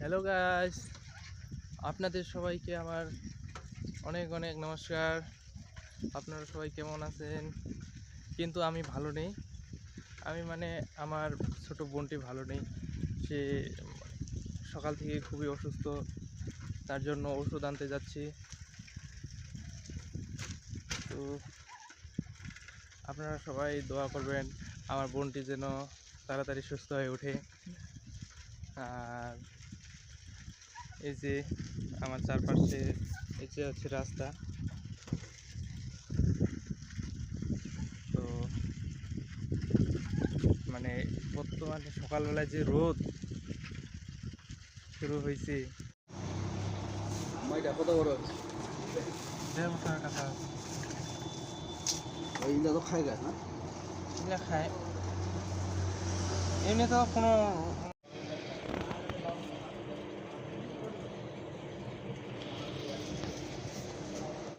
Hello guys, আপনাদের সবাইকে আমার অনেক অনেক নমস্কার। আপনারা সবাই কেমন আছেন? কিন্তু আমি ভালো নেই। আমার ছোট বোনটি ভালো নেই। সে সকাল থেকে খুবই অসুস্থ, তার জন্য ওষুধ আনতে যাচ্ছি। তো আপনারা সবাই দোয়া করবেন আমার বোনটি যেন তাড়াতাড়ি সুস্থ হয়ে ওঠে। আর এই যে আমার চারপাশে এই যে হচ্ছে রাস্তা। তো বর্তমানে সকালবেলায় যে রোদ শুরু হয়েছে, মাইটা কত বড় হয়েছে? 1.5 বছরের কাছা। এইগুলা তো খাই গাছ না? এগুলো খায় এমনি তো কোনো